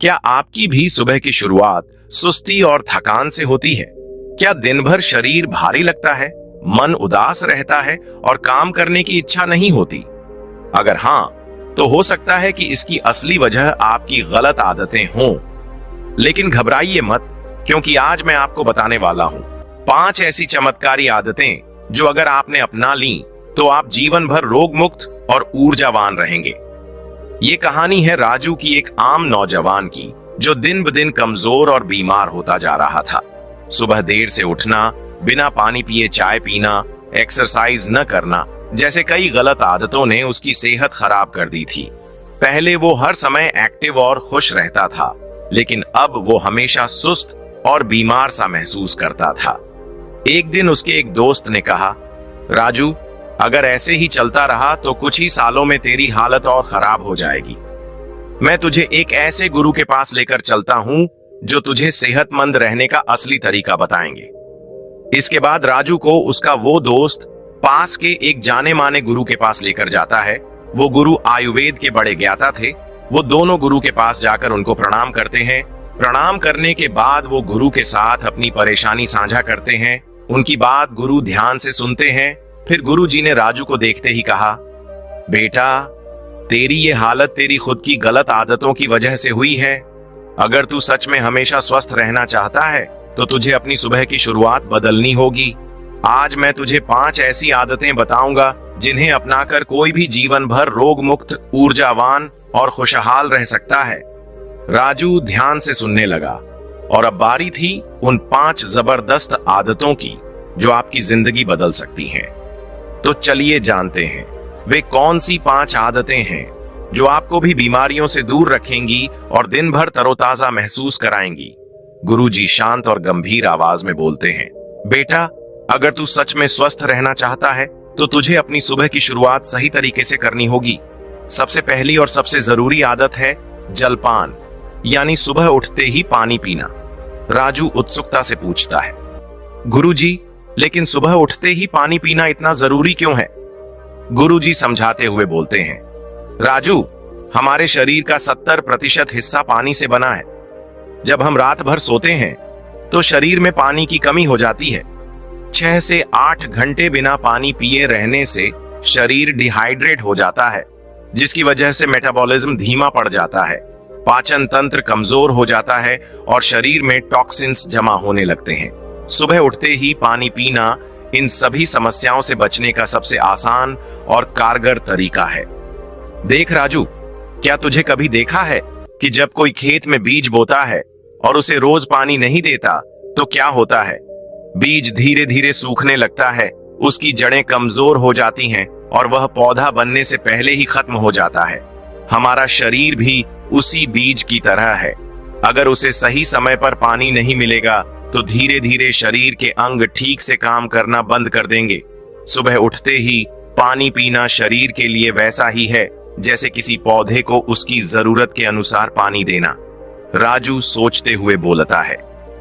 क्या आपकी भी सुबह की शुरुआत सुस्ती और थकान से होती है? क्या दिन भर शरीर भारी लगता है, मन उदास रहता है और काम करने की इच्छा नहीं होती? अगर हां, तो हो सकता है कि इसकी असली वजह आपकी गलत आदतें हों। लेकिन घबराइए मत, क्योंकि आज मैं आपको बताने वाला हूं 5 ऐसी चमत्कारी आदतें जो अगर आपने अपना ली तो आप जीवन भर रोग मुक्त और ऊर्जावान रहेंगे। ये कहानी है राजू की, एक आम नौजवान की, जो दिन ब दिन कमजोर और बीमार होता जा रहा था। सुबह देर से उठना, बिना पानी पिए चाय पीना, एक्सरसाइज न करना जैसे कई गलत आदतों ने उसकी सेहत खराब कर दी थी। पहले वो हर समय एक्टिव और खुश रहता था, लेकिन अब वो हमेशा सुस्त और बीमार सा महसूस करता था। एक दिन उसके एक दोस्त ने कहा, राजू, अगर ऐसे ही चलता रहा तो कुछ ही सालों में तेरी हालत और खराब हो जाएगी। मैं तुझे एक ऐसे गुरु के पास लेकर चलता हूं जो तुझे सेहतमंद रहने का असली तरीका बताएंगे। इसके बाद राजू को उसका वो दोस्त पास के एक जाने माने गुरु के पास लेकर जाता है। वो गुरु आयुर्वेद के बड़े ज्ञाता थे। वो दोनों गुरु के पास जाकर उनको प्रणाम करते हैं। प्रणाम करने के बाद वो गुरु के साथ अपनी परेशानी साझा करते हैं। उनकी बात गुरु ध्यान से सुनते हैं। फिर गुरु जी ने राजू को देखते ही कहा, बेटा, तेरी ये हालत तेरी खुद की गलत आदतों की वजह से हुई है। अगर तू सच में हमेशा स्वस्थ रहना चाहता है तो तुझे अपनी सुबह की शुरुआत बदलनी होगी। आज मैं तुझे 5 ऐसी आदतें बताऊंगा जिन्हें अपनाकर कोई भी जीवन भर रोग मुक्त, ऊर्जावान और खुशहाल रह सकता है। राजू ध्यान से सुनने लगा और अब बारी थी उन 5 जबरदस्त आदतों की जो आपकी जिंदगी बदल सकती हैं। तो चलिए जानते हैं वे कौन सी 5 आदतें हैं जो आपको भी बीमारियों से दूर रखेंगी और दिन भर तरोताजा महसूस कराएंगी। गुरुजी शांत और गंभीर आवाज में बोलते हैं, बेटा, अगर तू सच में स्वस्थ रहना चाहता है तो तुझे अपनी सुबह की शुरुआत सही तरीके से करनी होगी। सबसे पहली और सबसे जरूरी आदत है जलपान, यानी सुबह उठते ही पानी पीना। राजू उत्सुकता से पूछता है, गुरुजी, लेकिन सुबह उठते ही पानी पीना इतना जरूरी क्यों है? गुरुजी समझाते हुए बोलते हैं, राजू, हमारे शरीर का 70% हिस्सा पानी से बना है। जब हम रात भर सोते हैं तो शरीर में पानी की कमी हो जाती है। 6 से 8 घंटे बिना पानी पिए रहने से शरीर डिहाइड्रेट हो जाता है, जिसकी वजह से मेटाबॉलिज्म धीमा पड़ जाता है, पाचन तंत्र कमजोर हो जाता है और शरीर में टॉक्सिन्स जमा होने लगते हैं। सुबह उठते ही पानी पीना इन सभी समस्याओं से बचने का सबसे आसान और कारगर तरीका है। देख राजू, क्या तुझे कभी देखा है कि जब कोई खेत में बीज बोता है और उसे रोज पानी नहीं देता तो क्या होता है? बीज धीरे धीरे सूखने लगता है, उसकी जड़ें कमजोर हो जाती हैं और वह पौधा बनने से पहले ही खत्म हो जाता है। हमारा शरीर भी उसी बीज की तरह है। अगर उसे सही समय पर पानी नहीं मिलेगा तो धीरे धीरे शरीर के अंग ठीक से काम करना बंद कर देंगे। सुबह उठते ही पानी पीना शरीर के लिए वैसा ही है जैसे किसी पौधे को उसकी जरूरत के अनुसार पानी देना। राजू सोचते हुए बोलता है,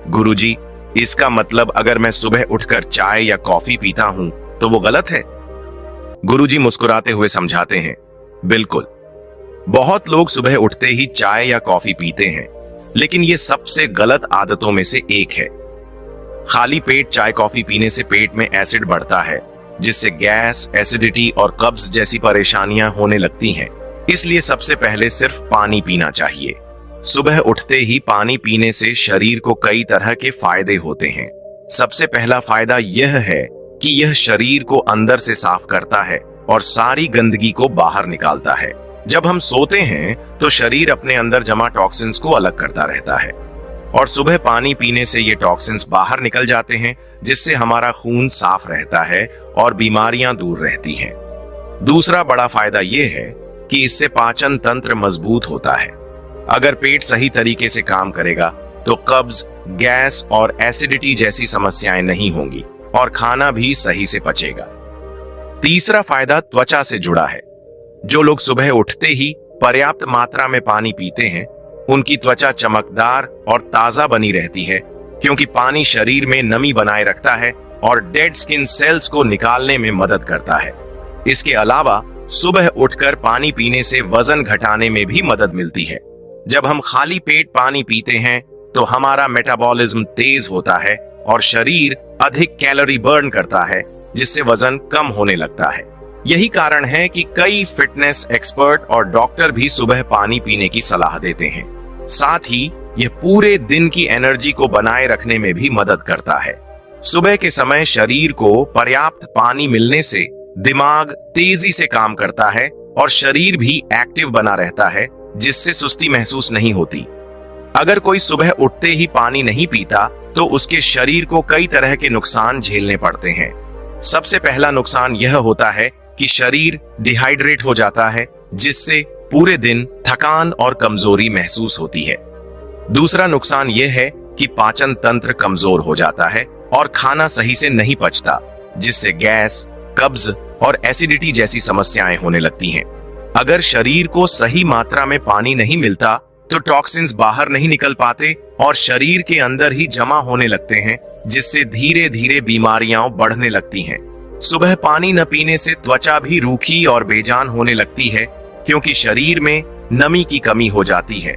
गुरुजी, इसका मतलब अगर मैं सुबह उठकर चाय या कॉफी पीता हूं तो वो गलत है? गुरुजी मुस्कुराते हुए समझाते हैं, बिल्कुल। बहुत लोग सुबह उठते ही चाय या कॉफी पीते हैं, लेकिन ये सबसे गलत आदतों में से एक है। खाली पेट चाय कॉफी पीने से पेट में एसिड बढ़ता है, जिससे गैस, एसिडिटी और कब्ज जैसी परेशानियां होने लगती हैं। इसलिए सबसे पहले सिर्फ पानी पीना चाहिए। सुबह उठते ही पानी पीने से शरीर को कई तरह के फायदे होते हैं। सबसे पहला फायदा यह है कि यह शरीर को अंदर से साफ करता है और सारी गंदगी को बाहर निकालता है। जब हम सोते हैं तो शरीर अपने अंदर जमा टॉक्सिन्स को अलग करता रहता है और सुबह पानी पीने से ये टॉक्सिन्स बाहर निकल जाते हैं, जिससे हमारा खून साफ रहता है और बीमारियां दूर रहती हैं। दूसरा बड़ा फायदा यह है कि इससे पाचन तंत्र मजबूत होता है। अगर पेट सही तरीके से काम करेगा तो कब्ज, गैस और एसिडिटी जैसी समस्याएं नहीं होंगी और खाना भी सही से पचेगा। तीसरा फायदा त्वचा से जुड़ा है। जो लोग सुबह उठते ही पर्याप्त मात्रा में पानी पीते हैं, उनकी त्वचा चमकदार और ताजा बनी रहती है, क्योंकि पानी शरीर में नमी बनाए रखता है और डेड स्किन सेल्स को निकालने में मदद करता है। इसके अलावा सुबह उठकर पानी पीने से वजन घटाने में भी मदद मिलती है। जब हम खाली पेट पानी पीते हैं तो हमारा मेटाबॉलिज्म तेज होता है और शरीर अधिक कैलोरी बर्न करता है, जिससे वजन कम होने लगता है। यही कारण है कि कई फिटनेस एक्सपर्ट और डॉक्टर भी सुबह पानी पीने की सलाह देते हैं। साथ ही यह पूरे दिन की एनर्जी को बनाए रखने में भी मदद करता है। सुबह के समय शरीर को पर्याप्त पानी मिलने से दिमाग तेजी से काम करता है और शरीर भी एक्टिव बना रहता है, जिससे सुस्ती महसूस नहीं होती। अगर कोई सुबह उठते ही पानी नहीं पीता तो उसके शरीर को कई तरह के नुकसान झेलने पड़ते हैं। सबसे पहला नुकसान यह होता है कि शरीर डिहाइड्रेट हो जाता है, जिससे पूरे दिन थकान और कमजोरी महसूस होती है। दूसरा नुकसान यह है कि पाचन तंत्र कमजोर हो जाता है और खाना सही से नहीं पचता, जिससे गैस, कब्ज और एसिडिटी जैसी समस्याएं होने लगती हैं। अगर शरीर को सही मात्रा में पानी नहीं मिलता तो टॉक्सिन्स बाहर नहीं निकल पाते और शरीर के अंदर ही जमा होने लगते हैं, जिससे धीरे धीरे बीमारियां बढ़ने लगती हैं। सुबह पानी न पीने से त्वचा भी रूखी और बेजान होने लगती है, क्योंकि शरीर में नमी की कमी हो जाती है।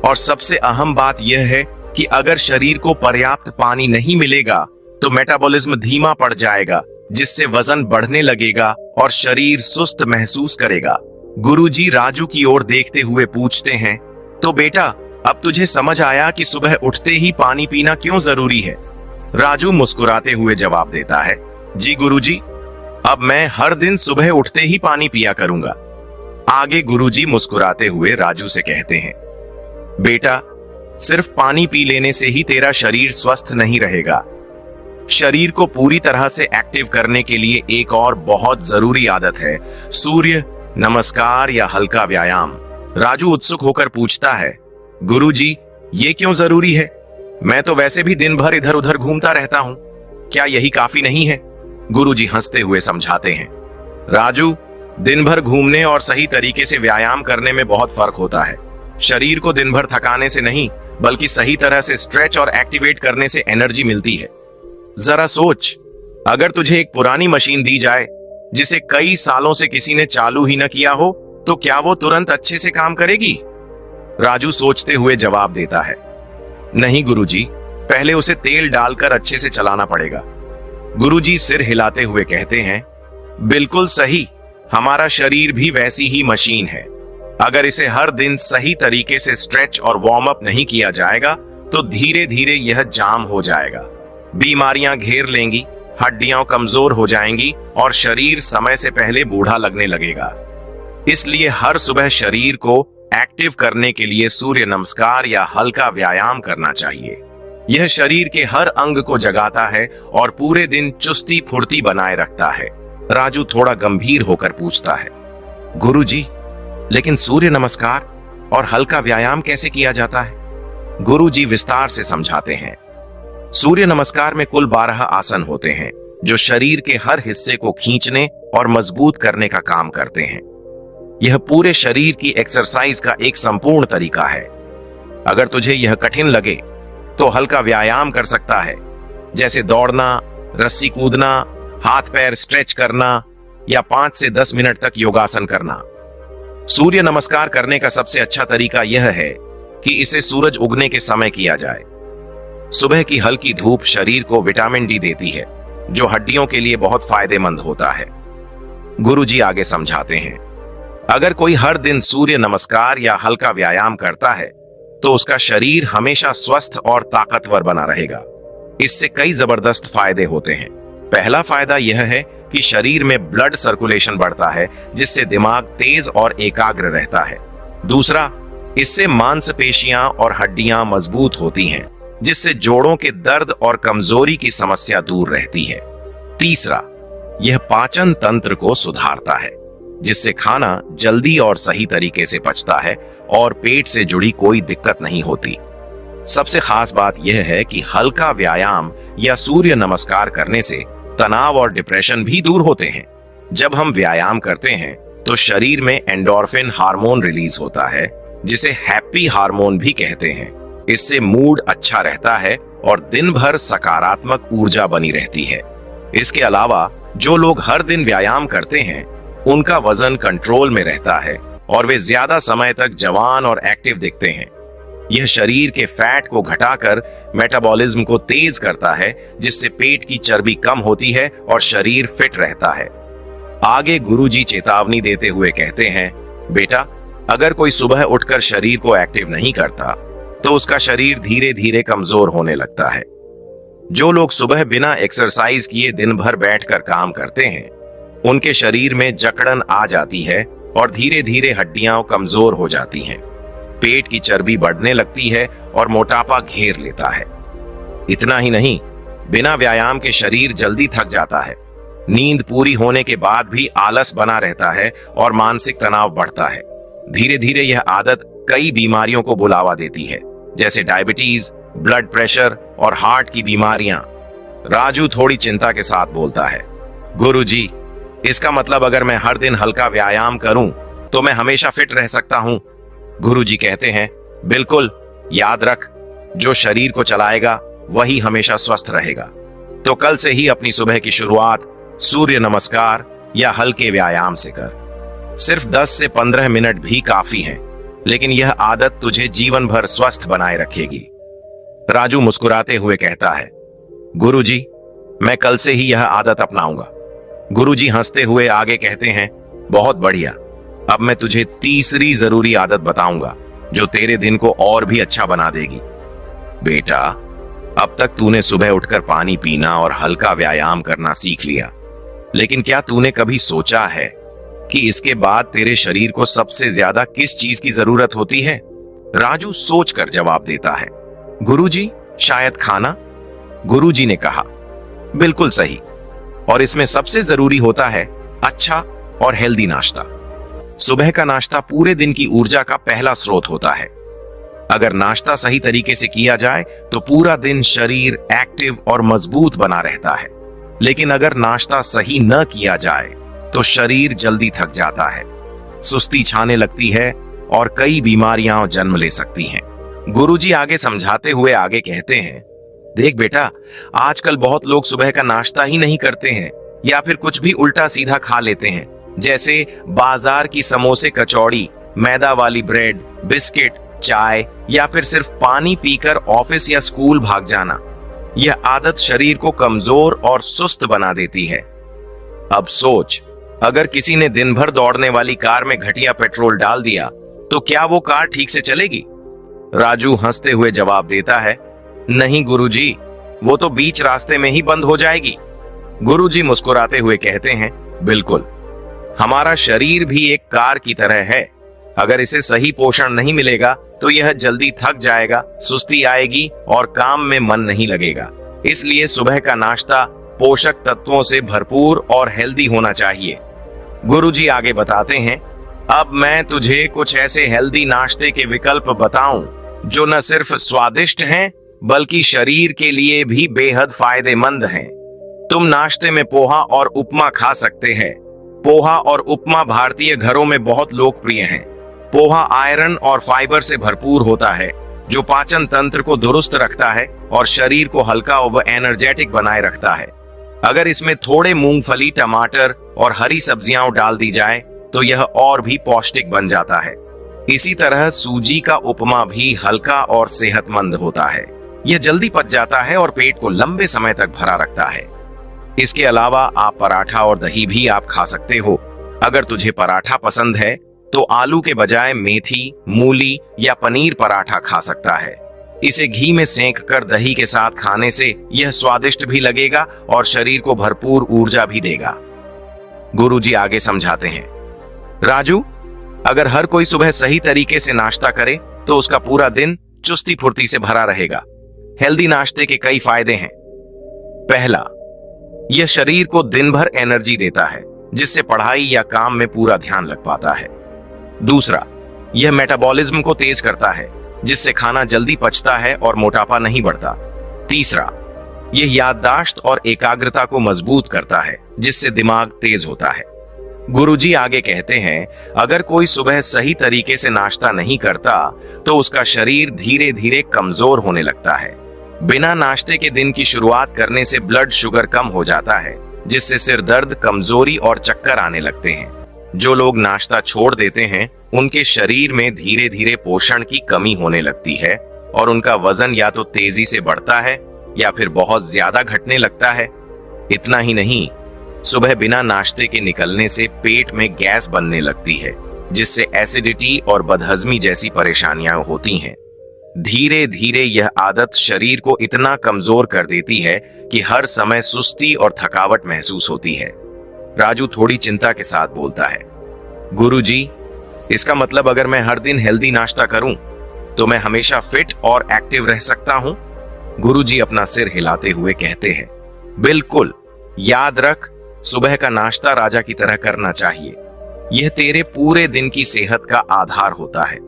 और सबसे अहम बात यह है कि अगर शरीर को पर्याप्त पानी नहीं मिलेगा तो मेटाबॉलिज्म धीमा पड़ जाएगा, जिससे वजन बढ़ने लगेगा और शरीर सुस्त महसूस करेगा। गुरुजी राजू की ओर देखते हुए पूछते हैं, तो बेटा अब तुझे समझ आया कि सुबह उठते ही पानी पीना क्यों जरूरी है? राजू मुस्कुराते हुए जवाब देता है, जी गुरुजी, अब मैं हर दिन सुबह उठते ही पानी पिया करूंगा। आगे गुरुजी मुस्कुराते हुए राजू से कहते हैं, बेटा सिर्फ पानी पी लेने से ही तेरा शरीर स्वस्थ नहीं रहेगा। शरीर को पूरी तरह से एक्टिव करने के लिए एक और बहुत जरूरी आदत है, सूर्य नमस्कार या हल्का व्यायाम। राजू उत्सुक होकर पूछता है, गुरुजी ये क्यों जरूरी है? मैं तो वैसे भी दिन भर इधर उधर घूमता रहता हूं, क्या यही काफी नहीं है? गुरुजी हंसते हुए समझाते हैं, राजू दिन भर घूमने और सही तरीके से व्यायाम करने में बहुत फर्क होता है। शरीर को दिन भर थकाने से नहीं, बल्कि सही तरह से स्ट्रेच और एक्टिवेट करने से एनर्जी मिलती है। जरा सोच, अगर तुझे एक पुरानी मशीन दी जाए जिसे कई सालों से किसी ने चालू ही न किया हो, तो क्या वो तुरंत अच्छे से काम करेगी? राजू सोचते हुए जवाब देता है, नहीं गुरुजी, पहले उसे तेल डालकर अच्छे से चलाना पड़ेगा। गुरुजी सिर हिलाते हुए कहते हैं, बिल्कुल सही, हमारा शरीर भी वैसी ही मशीन है। अगर इसे हर दिन सही तरीके से स्ट्रेच और वार्म अप नहीं किया जाएगा तो धीरे धीरे यह जाम हो जाएगा, बीमारियां घेर लेंगी, हड्डियां कमजोर हो जाएंगी और शरीर समय से पहले बूढ़ा लगने लगेगा। इसलिए हर सुबह शरीर को एक्टिव करने के लिए सूर्य नमस्कार या हल्का व्यायाम करना चाहिए। यह शरीर के हर अंग को जगाता है और पूरे दिन चुस्ती फुर्ती बनाए रखता है। राजू थोड़ा गंभीर होकर पूछता है, गुरुजी, लेकिन सूर्य नमस्कार और हल्का व्यायाम कैसे किया जाता है? गुरुजी विस्तार से समझाते हैं। सूर्य नमस्कार में कुल 12 आसन होते हैं, जो शरीर के हर हिस्से को खींचने और मजबूत करने का काम करते हैं। यह पूरे शरीर की एक्सरसाइज का एक संपूर्ण तरीका है। अगर तुझे यह कठिन लगे तो हल्का व्यायाम कर सकता है, जैसे दौड़ना, रस्सी कूदना, हाथ पैर स्ट्रेच करना या 5 से 10 मिनट तक योगासन करना। सूर्य नमस्कार करने का सबसे अच्छा तरीका यह है कि इसे सूरज उगने के समय किया जाए। सुबह की हल्की धूप शरीर को विटामिन डी देती है, जो हड्डियों के लिए बहुत फायदेमंद होता है। गुरुजी आगे समझाते हैं, अगर कोई हर दिन सूर्य नमस्कार या हल्का व्यायाम करता है तो उसका शरीर हमेशा स्वस्थ और ताकतवर बना रहेगा। इससे कई जबरदस्त फायदे होते हैं। पहला फायदा यह है कि शरीर में ब्लड सर्कुलेशन बढ़ता है, जिससे दिमाग तेज और एकाग्र रहता है। दूसरा, इससे मांसपेशियां और हड्डियां मजबूत होती हैं, जिससे जोड़ों के दर्द और कमजोरी की समस्या दूर रहती है। तीसरा, यह पाचन तंत्र को सुधारता है, जिससे खाना जल्दी और सही तरीके से पचता है और पेट से जुड़ी कोई दिक्कत नहीं होती। सबसे खास बात यह है कि हल्का व्यायाम या सूर्य नमस्कार करने से तनाव और डिप्रेशन भी दूर होते हैं। जब हम व्यायाम करते हैं तो शरीर में एंडोर्फिन हार्मोन रिलीज होता है, जिसे हैप्पी हार्मोन भी कहते हैं। इससे मूड अच्छा रहता है और दिन भर सकारात्मक ऊर्जा बनी रहती है। इसके अलावा जो लोग हर दिन व्यायाम करते हैं, उनका वजन कंट्रोल में रहता है और वे ज्यादा समय तक जवान और एक्टिव दिखते हैं। यह शरीर के फैट को घटाकर मेटाबॉलिज्म को तेज करता है, जिससे पेट की चर्बी कम होती है और शरीर फिट रहता है। आगे गुरुजी चेतावनी देते हुए कहते हैं, बेटा, अगर कोई सुबह उठकर शरीर को एक्टिव नहीं करता तो उसका शरीर धीरे धीरे कमजोर होने लगता है। जो लोग सुबह बिना एक्सरसाइज किए दिन भर बैठकर काम करते हैं, उनके शरीर में जकड़न आ जाती है और धीरे धीरे हड्डियां कमजोर हो जाती हैं। पेट की चर्बी बढ़ने लगती है और मोटापा घेर लेता है। इतना ही नहीं, बिना व्यायाम के शरीर जल्दी थक जाता है। नींद पूरी होने के बाद भी आलस बना रहता है और मानसिक तनाव बढ़ता है। धीरे धीरे यह आदत कई बीमारियों को बुलावा देती है, जैसे डायबिटीज, ब्लड प्रेशर और हार्ट की बीमारियां। राजू थोड़ी चिंता के साथ बोलता है, गुरुजी, इसका मतलब अगर मैं हर दिन हल्का व्यायाम करूं तो मैं हमेशा फिट रह सकता हूं? गुरुजी कहते हैं, बिल्कुल, याद रख, जो शरीर को चलाएगा वही हमेशा स्वस्थ रहेगा। तो कल से ही अपनी सुबह की शुरुआत सूर्य नमस्कार या हल्के व्यायाम से कर। सिर्फ 10 से 15 मिनट भी काफी हैं, लेकिन यह आदत तुझे जीवन भर स्वस्थ बनाए रखेगी। राजू मुस्कुराते हुए कहता है, गुरुजी, मैं कल से ही यह आदत अपनाऊंगा। गुरुजी हंसते हुए आगे कहते हैं, बहुत बढ़िया, अब मैं तुझे तीसरी जरूरी आदत बताऊंगा जो तेरे दिन को और भी अच्छा बना देगी। बेटा, अब तक तूने सुबह उठकर पानी पीना और हल्का व्यायाम करना सीख लिया, लेकिन क्या तूने कभी सोचा है कि इसके बाद तेरे शरीर को सबसे ज्यादा किस चीज की जरूरत होती है? राजू सोचकर जवाब देता है, गुरुजी, शायद खाना। गुरुजी ने कहा, बिल्कुल सही, और इसमें सबसे जरूरी होता है अच्छा और हेल्दी नाश्ता। सुबह का नाश्ता पूरे दिन की ऊर्जा का पहला स्रोत होता है। अगर नाश्ता सही तरीके से किया जाए तो पूरा दिन शरीर एक्टिव और मजबूत बना रहता है, लेकिन अगर नाश्ता सही न किया जाए तो शरीर जल्दी थक जाता है, सुस्ती छाने लगती है और कई बीमारियां जन्म ले सकती हैं। गुरुजी आगे समझाते हुए आगे कहते हैं, देख बेटा, आजकल बहुत लोग सुबह का नाश्ता ही नहीं करते हैं या फिर कुछ भी उल्टा सीधा खा लेते हैं, जैसे बाजार की समोसे, कचौड़ी, मैदा वाली ब्रेड, बिस्किट, चाय या फिर सिर्फ पानी पीकर ऑफिस या स्कूल भाग जाना। यह आदत शरीर को कमजोर और सुस्त बना देती है। अब सोच, अगर किसी ने दिन भर दौड़ने वाली कार में घटिया पेट्रोल डाल दिया तो क्या वो कार ठीक से चलेगी? राजू हंसते हुए जवाब देता है, नहीं गुरुजी, वो तो बीच रास्ते में ही बंद हो जाएगी। गुरुजी मुस्कुराते हुए कहते हैं, बिल्कुल, हमारा शरीर भी एक कार की तरह है। अगर इसे सही पोषण नहीं मिलेगा तो यह जल्दी थक जाएगा, सुस्ती आएगी और काम में मन नहीं लगेगा। इसलिए सुबह का नाश्ता पोषक तत्वों से भरपूर और हेल्दी होना चाहिए। गुरुजी आगे बताते हैं, अब मैं तुझे कुछ ऐसे हेल्दी नाश्ते के विकल्प बताऊं जो न सिर्फ स्वादिष्ट हैं बल्कि शरीर के लिए भी बेहद फायदेमंद हैं। तुम नाश्ते में पोहा और उपमा खा सकते हैं। पोहा और उपमा भारतीय घरों में बहुत लोकप्रिय हैं। पोहा आयरन और फाइबर से भरपूर होता है, जो पाचन तंत्र को दुरुस्त रखता है और शरीर को हल्का व एनर्जेटिक बनाए रखता है। अगर इसमें थोड़े मूंगफली, टमाटर और हरी सब्जियां डाल दी जाए तो यह और भी पौष्टिक बन जाता है। इसी तरह सूजी का उपमा भी हल्का और सेहतमंद होता है। यह जल्दी पच जाता है और पेट को लंबे समय तक भरा रखता है। इसके अलावा आप पराठा और दही भी आप खा सकते हो। अगर तुझे पराठा पसंद है तो आलू के बजाय मेथी, मूली या पनीर पराठा खा सकता है। इसे घी में सेंक कर दही के साथ खाने से यह स्वादिष्ट भी लगेगा और शरीर को भरपूर ऊर्जा भी देगा। गुरुजी आगे समझाते हैं, राजू, अगर हर कोई सुबह सही तरीके से नाश्ता करे तो उसका पूरा दिन चुस्ती फुर्ती से भरा रहेगा। हेल्दी नाश्ते के कई फायदे हैं। पहला, यह शरीर को दिन भर एनर्जी देता है, जिससे पढ़ाई या काम में पूरा ध्यान लग पाता है। दूसरा, यह मेटाबॉलिज्म को तेज करता है, जिससे खाना जल्दी पचता है और मोटापा नहीं बढ़ता। तीसरा, यह याददाश्त और एकाग्रता को मजबूत करता है, जिससे दिमाग तेज होता है। गुरुजी आगे कहते हैं, अगर कोई सुबह सही तरीके से नाश्ता नहीं करता तो उसका शरीर धीरे धीरे कमजोर होने लगता है। बिना नाश्ते के दिन की शुरुआत करने से ब्लड शुगर कम हो जाता है, जिससे सिर दर्द, कमजोरी और चक्कर आने लगते हैं। जो लोग नाश्ता छोड़ देते हैं उनके शरीर में धीरे धीरे पोषण की कमी होने लगती है और उनका वजन या तो तेजी से बढ़ता है या फिर बहुत ज्यादा घटने लगता है। इतना ही नहीं, सुबह बिना नाश्ते के निकलने से पेट में गैस बनने लगती है, जिससे एसिडिटी और बदहजमी जैसी परेशानियां होती हैं। धीरे धीरे यह आदत शरीर को इतना कमजोर कर देती है कि हर समय सुस्ती और थकावट महसूस होती है। राजू थोड़ी चिंता के साथ बोलता है, गुरुजी, इसका मतलब अगर मैं हर दिन हेल्दी नाश्ता करूं तो मैं हमेशा फिट और एक्टिव रह सकता हूं? गुरुजी अपना सिर हिलाते हुए कहते हैं, बिल्कुल। याद रख, सुबह का नाश्ता राजा की तरह करना चाहिए। यह तेरे पूरे दिन की सेहत का आधार होता है।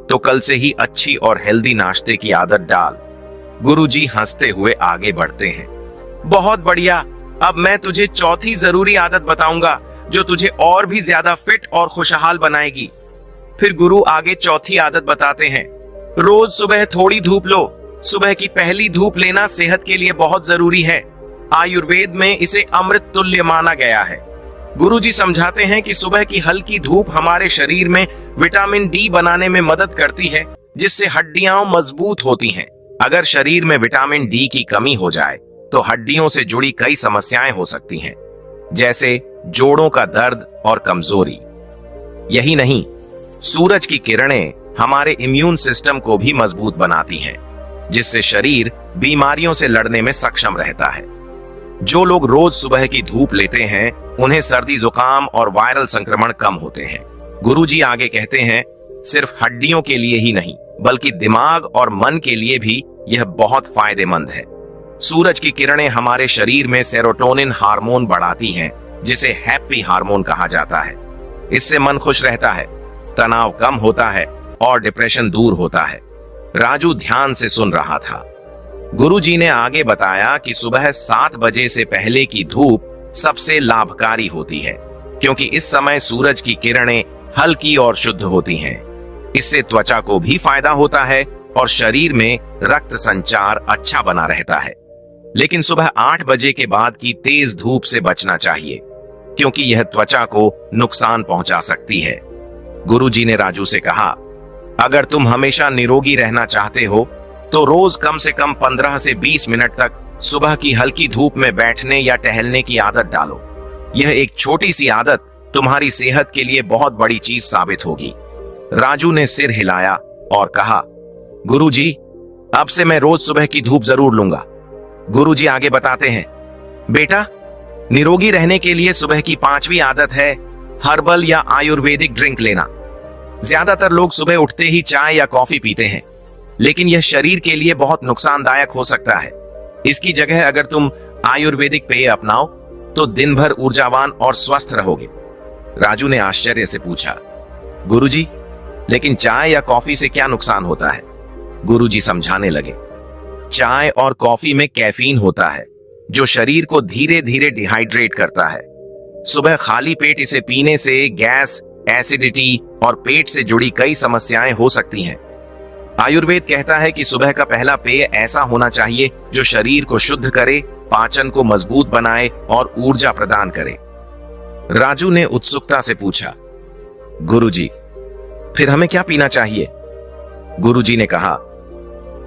तो कल से ही अच्छी और हेल्दी नाश्ते की आदत डाल। गुरुजी हंसते हुए आगे बढ़ते हैं। बहुत बढ़िया, अब मैं तुझे चौथी जरूरी आदत बताऊंगा जो तुझे और भी ज्यादा फिट और खुशहाल बनाएगी। फिर गुरु आगे चौथी आदत बताते हैं, रोज सुबह थोड़ी धूप लो। सुबह की पहली धूप लेना सेहत के लिए बहुत जरूरी है। आयुर्वेद में इसे अमृत तुल्य माना गया है। गुरुजी समझाते हैं कि सुबह की हल्की धूप हमारे शरीर में विटामिन डी बनाने में मदद करती है, जिससे हड्डियां मजबूत होती हैं। अगर शरीर में विटामिन डी की कमी हो जाए तो हड्डियों से जुड़ी कई समस्याएं हो सकती हैं, जैसे जोड़ों का दर्द और कमजोरी। यही नहीं, सूरज की किरणें हमारे इम्यून सिस्टम को भी मजबूत बनाती हैं, जिससे शरीर बीमारियों से लड़ने में सक्षम रहता है। जो लोग रोज सुबह की धूप लेते हैं उन्हें सर्दी, जुकाम और वायरल संक्रमण कम होते हैं। गुरुजी आगे कहते हैं, सिर्फ हड्डियों के लिए ही नहीं बल्कि दिमाग और मन के लिए भी यह बहुत फायदेमंद है। सूरज की किरणें हमारे शरीर में सेरोटोनिन हार्मोन बढ़ाती हैं, जिसे हैप्पी हार्मोन कहा जाता है। इससे मन खुश रहता है, तनाव कम होता है और डिप्रेशन दूर होता है। राजू ध्यान से सुन रहा था। गुरुजी ने आगे बताया कि सुबह 7 बजे से पहले की धूप सबसे लाभकारी होती है, क्योंकि इस समय सूरज की किरणें हल्की और शुद्ध होती हैं। इससे त्वचा को भी फायदा होता है और शरीर में रक्त संचार अच्छा बना रहता है। लेकिन सुबह 8 बजे के बाद की तेज धूप से बचना चाहिए, क्योंकि यह त्वचा को नुकसान पहुंचा सकती है। गुरुजी ने राजू से कहा, अगर तुम हमेशा निरोगी रहना चाहते हो तो रोज कम से कम 15 से 20 मिनट तक सुबह की हल्की धूप में बैठने या टहलने की आदत डालो। यह एक छोटी सी आदत तुम्हारी सेहत के लिए बहुत बड़ी चीज साबित होगी। राजू ने सिर हिलाया और कहा, गुरुजी, अब से मैं रोज सुबह की धूप जरूर लूंगा। गुरुजी आगे बताते हैं, बेटा, निरोगी रहने के लिए सुबह की 5वीं आदत है हर्बल या आयुर्वेदिक ड्रिंक लेना। ज्यादातर लोग सुबह उठते ही चाय या कॉफी पीते हैं, लेकिन यह शरीर के लिए बहुत नुकसानदायक हो सकता है। इसकी जगह अगर तुम आयुर्वेदिक पेय अपनाओ तो दिन भर ऊर्जावान और स्वस्थ रहोगे। राजू ने आश्चर्य से पूछा, गुरुजी, लेकिन चाय या कॉफी से क्या नुकसान होता है? गुरुजी समझाने लगे, चाय और कॉफी में कैफीन होता है, जो शरीर को धीरे धीरे डिहाइड्रेट करता है। सुबह खाली पेट इसे पीने से गैस, एसिडिटी और पेट से जुड़ी कई समस्याएं हो सकती हैं। आयुर्वेद कहता है कि सुबह का पहला पेय ऐसा होना चाहिए जो शरीर को शुद्ध करे, पाचन को मजबूत बनाए और ऊर्जा प्रदान करे। राजू ने उत्सुकता से पूछा, गुरुजी, फिर हमें क्या पीना चाहिए? गुरुजी ने कहा,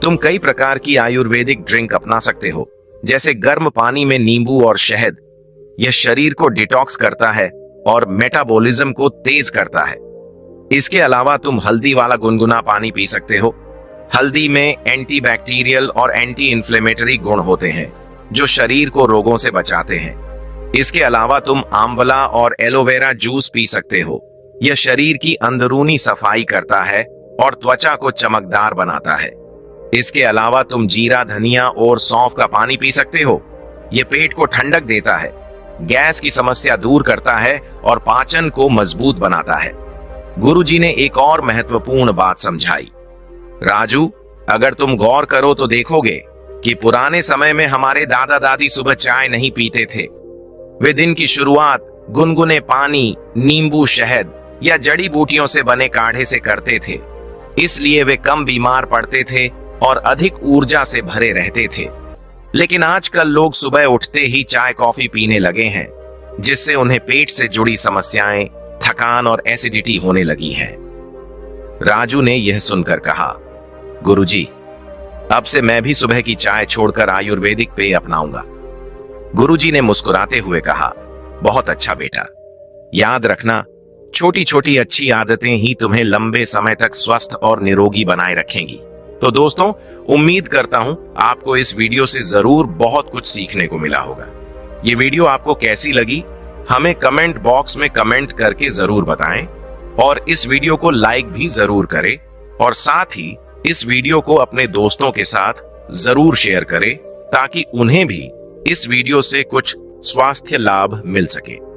तुम कई प्रकार की आयुर्वेदिक ड्रिंक अपना सकते हो, जैसे गर्म पानी में नींबू और शहद। यह शरीर को डिटॉक्स करता है और मेटाबॉलिज्म को तेज करता है। इसके अलावा तुम हल्दी वाला गुनगुना पानी पी सकते हो। हल्दी में एंटीबैक्टीरियल और एंटी इन्फ्लेमेटरी गुण होते हैं, जो शरीर को रोगों से बचाते हैं। इसके अलावा तुम आंवला और एलोवेरा जूस पी सकते हो। यह शरीर की अंदरूनी सफाई करता है और त्वचा को चमकदार बनाता है। इसके अलावा तुम जीरा, धनिया और सौंफ का पानी पी सकते हो। यह पेट को ठंडक देता है, गैस की समस्या दूर करता है और पाचन को मजबूत बनाता है। गुरुजी ने एक और महत्वपूर्ण बात समझाई, राजू, अगर तुम गौर करो तो देखोगे कि पुराने समय में हमारे दादा दादी सुबह चाय नहीं पीते थे। वे दिन की शुरुआत गुनगुने पानी, नींबू, शहद या जड़ी बूटियों से बने काढ़े से करते थे। इसलिए वे कम बीमार पड़ते थे और अधिक ऊर्जा से भरे रहते थे। लेकिन आजकल लोग सुबह उठते ही चाय कॉफी पीने लगे हैं, जिससे उन्हें पेट से जुड़ी समस्याएं, थकान और एसिडिटी होने लगी है। राजू ने यह सुनकर कहा, गुरुजी, अब से मैं भी सुबह की चाय छोड़कर आयुर्वेदिक पेय अपनाऊंगा। गुरुजी ने मुस्कुराते हुए कहा, बहुत अच्छा बेटा, याद रखना, छोटी छोटी अच्छी आदतें ही तुम्हें लंबे समय तक स्वस्थ और निरोगी बनाए रखेंगी। तो दोस्तों, उम्मीद करता हूं आपको इस वीडियो से जरूर बहुत कुछ सीखने को मिला होगा। ये वीडियो आपको कैसी लगी हमें कमेंट बॉक्स में कमेंट करके जरूर बताएं और इस वीडियो को लाइक भी जरूर करें और साथ ही इस वीडियो को अपने दोस्तों के साथ जरूर शेयर करें ताकि उन्हें भी इस वीडियो से कुछ स्वास्थ्य लाभ मिल सके।